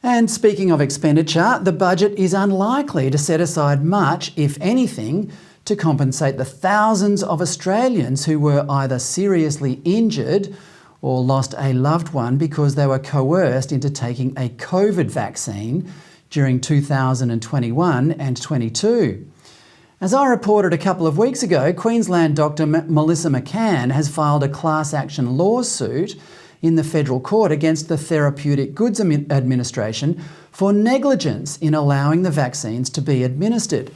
And speaking of expenditure, the budget is unlikely to set aside much, if anything, to compensate the thousands of Australians who were either seriously injured or lost a loved one because they were coerced into taking a COVID vaccine during 2021 and 22. As I reported a couple of weeks ago, Queensland Dr Melissa McCann has filed a class action lawsuit in the federal court against the Therapeutic Goods Administration for negligence in allowing the vaccines to be administered.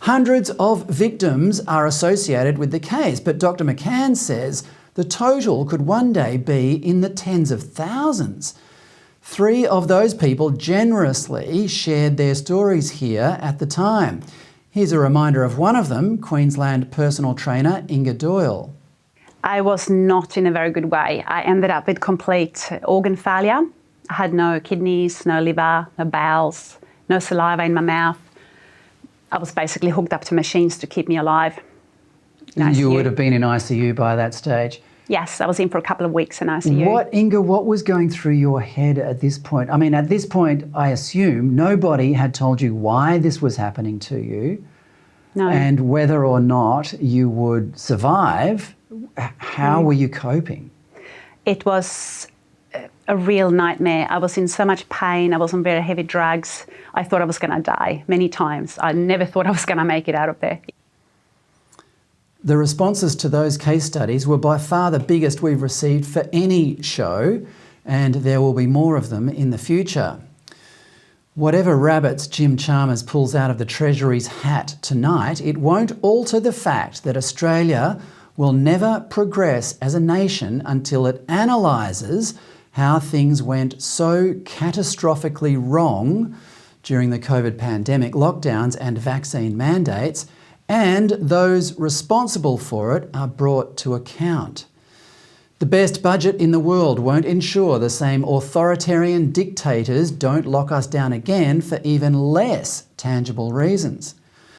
Hundreds of victims are associated with the case, but Dr McCann says the total could one day be in the tens of thousands. 3 of those people generously shared their stories here at the time. Here's a reminder of one of them, Queensland personal trainer Inga Doyle. I was not in a very good way. I ended up with complete organ failure. I had no kidneys, no liver, no bowels, no saliva in my mouth. I was basically hooked up to machines to keep me alive. You would have been in ICU by that stage? Yes, I was in for a couple of weeks in ICU. Inga, what was going through your head at this point? I mean, at this point, I assume nobody had told you why this was happening to you. No. And whether or not you would survive. How were you coping? It was a real nightmare. I was in so much pain. I was on very heavy drugs. I thought I was going to die many times. I never thought I was going to make it out of there. The responses to those case studies were by far the biggest we've received for any show, and there will be more of them in the future. Whatever rabbits Jim Chalmers pulls out of the Treasury's hat tonight, it won't alter the fact that Australia will never progress as a nation until it analyses how things went so catastrophically wrong during the COVID pandemic, lockdowns and vaccine mandates, and those responsible for it are brought to account. The best budget in the world won't ensure the same authoritarian dictators don't lock us down again for even less tangible reasons.